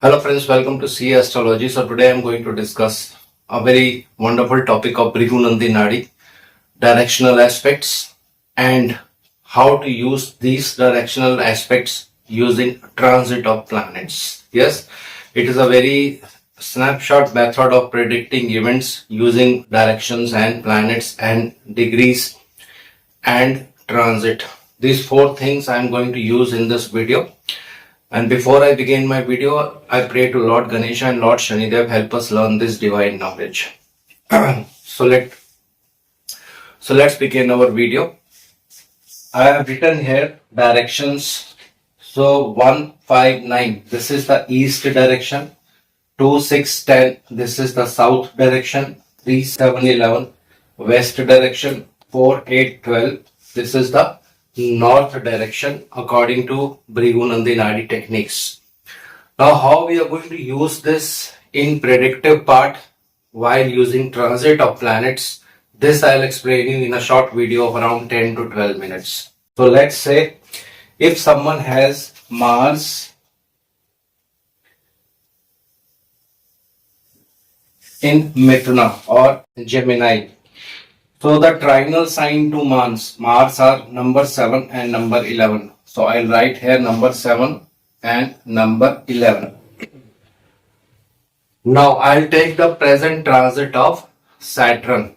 Hello friends, welcome to C Astrology. So today I'm going to discuss a very wonderful topic of Nandi Nadi, directional aspects, and how to use these directional aspects using transit of planets. Yes, it is a very snapshot method of predicting events using directions and planets and degrees and transit. These four things I'm going to use in this video. And before I begin my video, I pray to Lord Ganesha and Lord Shanidev help us learn this divine knowledge. so let let's begin our video. I have written here directions. So 159, this is the east direction. 2 6 10, this is the south direction. 3 7 11, west direction. 4 8 12, this is the north direction according to Nandi Nadi techniques. Now how we are going to use this in predictive part while using transit of planets, this I'll explain you in a short video of around 10 to 12 minutes. So let's say if someone has Mars in Mithuna or Gemini, so the trinal sign to Mars are number 7 and number 11. So I'll write here number 7 and number 11. Now I'll take the present transit of Saturn.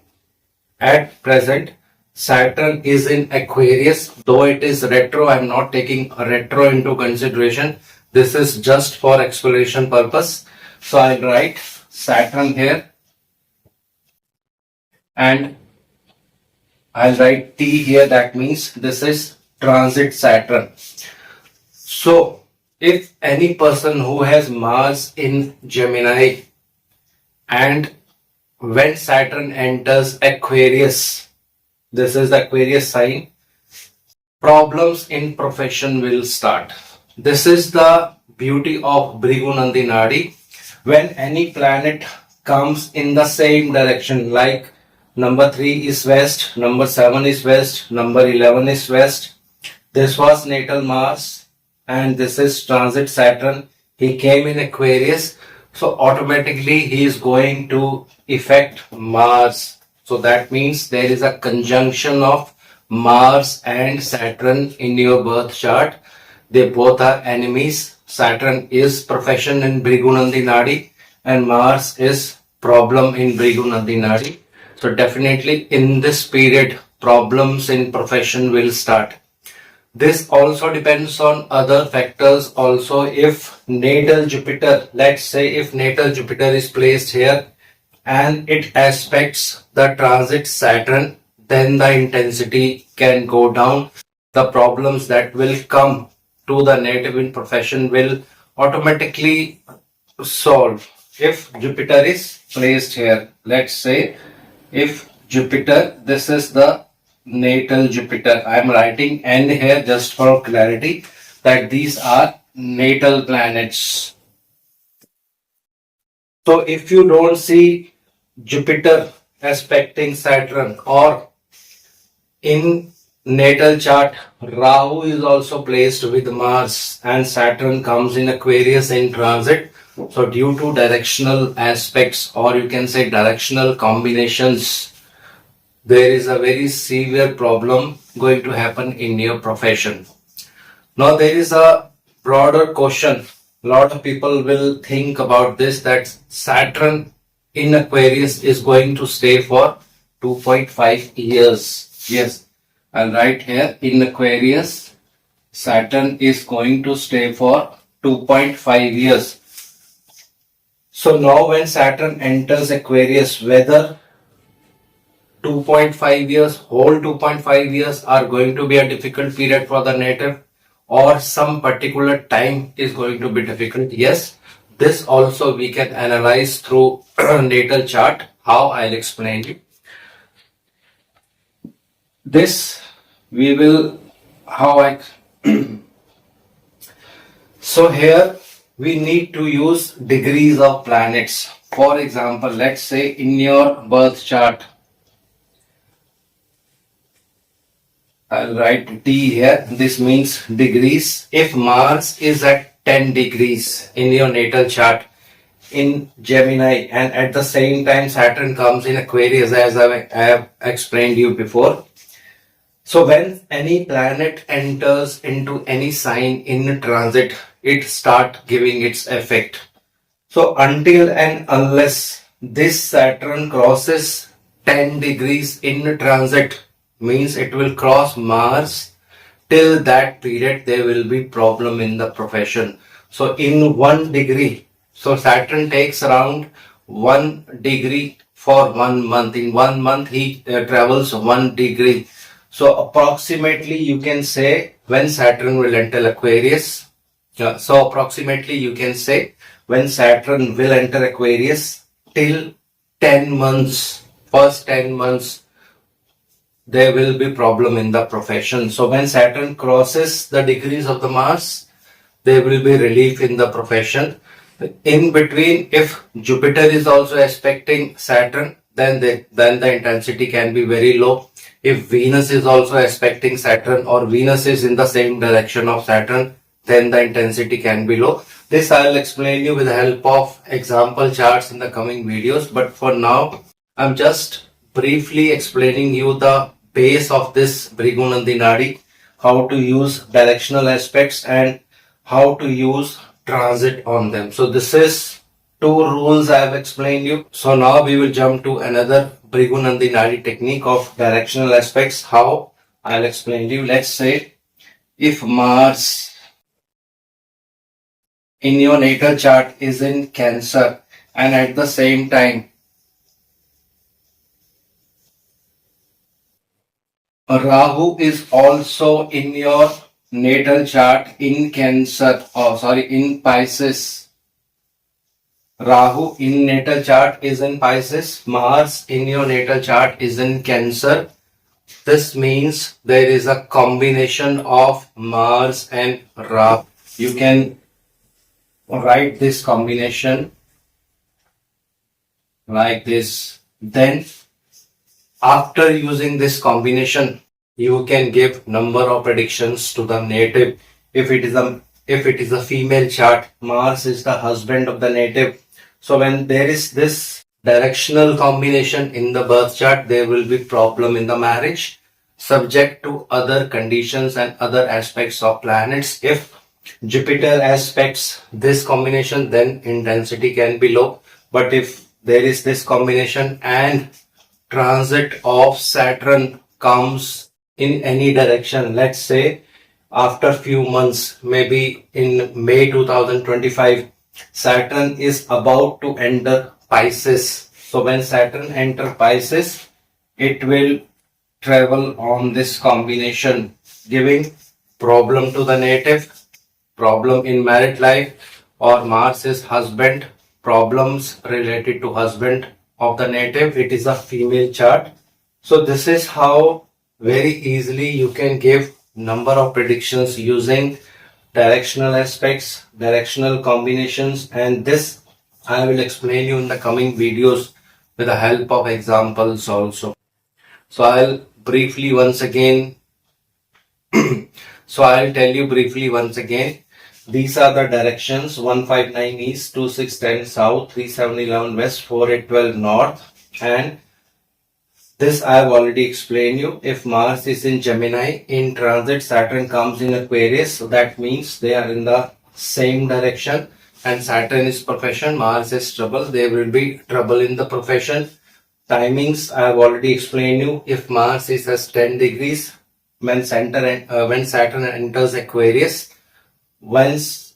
At present, Saturn is in Aquarius. Though it is retro, I'm not taking a retro into consideration. This is just for exploration purpose. So I'll write Saturn here and I'll write T here. That means this is transit Saturn. So if any person who has Mars in Gemini and when Saturn enters Aquarius, this is the Aquarius sign, problems in profession will start. This is the beauty of Nandi Nadi. When any planet comes in the same direction, like number 3 is west, number 7 is west, number 11 is west. This was natal Mars and this is transit Saturn. He came in Aquarius, so automatically he is going to affect Mars. So that means there is a conjunction of Mars and Saturn in your birth chart. They both are enemies. Saturn is profession in Nandi Nadi and Mars is problem in Nandi Nadi. So definitely in this period, problems in profession will start. This also depends on other factors also. If natal Jupiter, let's say if natal Jupiter is placed here and it aspects the transit Saturn, then the intensity can go down. The problems that will come to the native in profession will automatically solve. If Jupiter is placed here, let's say if Jupiter, this is the natal Jupiter. I am writing N here just for clarity that these are natal planets. So if you don't see Jupiter aspecting Saturn or in natal chart, Rahu is also placed with Mars and Saturn comes in Aquarius in transit. So due to directional aspects or you can say directional combinations, there is a very severe problem going to happen in your profession. Now there is a broader question. A lot of people will think about this, that Saturn in Aquarius is going to stay for 2.5 years. Yes, I'll write here in Aquarius, Saturn is going to stay for 2.5 years. So now when Saturn enters Aquarius, whether 2.5 years, whole 2.5 years are going to be a difficult period for the native or some particular time is going to be difficult. Yes, this also we can analyze through natal chart. How I'll explain you. This we will, how I, so here we need to use degrees of planets. For example, let's say in your birth chart, I'll write T here. This means degrees. If Mars is at 10 degrees in your natal chart in Gemini, and at the same time Saturn comes in Aquarius, as I have explained you before. So when any planet enters into any sign in transit, it start giving its effect. So until and unless this Saturn crosses 10 degrees in transit, means it will cross Mars, till that period there will be problem in the profession. So in 1 degree, so Saturn takes around 1 degree for 1 month. In 1 month he travels 1 degree. So approximately you can say when Saturn will enter Aquarius. So approximately you can say when Saturn will enter Aquarius till 10 months, first 10 months, there will be problem in the profession. So when Saturn crosses the degrees of the Mars, there will be relief in the profession. In between, if Jupiter is also aspecting Saturn, then the intensity can be very low. If Venus is also aspecting Saturn, or Venus is in the same direction of Saturn, then the intensity can be low. This I will explain you with the help of example charts in the coming videos. But for now, I'm just briefly explaining you the base of this Bhrigunandi Nadi, how to use directional aspects and how to use transit on them. So this is two rules I have explained you. So now we will jump to another Bhrigunandi Nadi technique of directional aspects. How? I'll explain you. Let's say if Mars in your natal chart is in Cancer, and at the same time Rahu is also in your natal chart in Cancer, or sorry, in Pisces. Rahu in natal chart is in Pisces. Mars in your natal chart is in Cancer. This means there is a combination of Mars and Rahu. You can write this combination like this. Then after using this combination, you can give number of predictions to the native. If it is a female chart, Mars is the husband of the native. So when there is this directional combination in the birth chart, there will be problem in the marriage, subject to other conditions and other aspects of planets. If Jupiter aspects this combination, then intensity can be low. But if there is this combination and transit of Saturn comes in any direction, let's say after few months, maybe in May 2025, Saturn is about to enter Pisces. So when Saturn enter Pisces, it will travel on this combination, giving problem to the native, problem in married life, or Mars is husband, problems related to husband of the native. It is a female chart. So this is how very easily you can give number of predictions using directional aspects, directional combinations, and this I will explain you in the coming videos with the help of examples also. So I'll briefly once again so I'll tell you briefly once again. These are the directions: 159 east, 2610 south, 3711 west, 4812 north, and this I have already explained you. If Mars is in Gemini in transit, Saturn comes in Aquarius, so that means they are in the same direction, and Saturn is profession, Mars is trouble. There will be trouble in the profession. Timings I have already explained you. If Mars is at 10 degrees, when Saturn enters Aquarius, once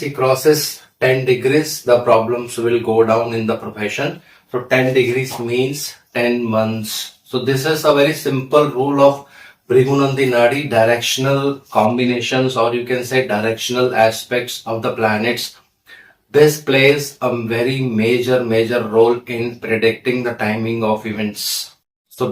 he crosses 10 degrees, the problems will go down in the profession. So 10 degrees means 10 months. So this is a very simple rule of Bhrigunandi Nadi, directional combinations, or you can say directional aspects of the planets. This plays a very major role in predicting the timing of events. So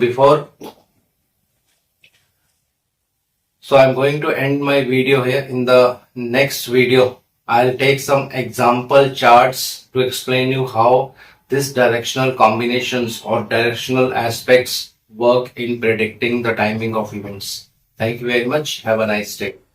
I'm going to end my video here. In the next video, I'll take some example charts to explain you how this directional combinations or directional aspects work in predicting the timing of events. Thank you very much. Have a nice day.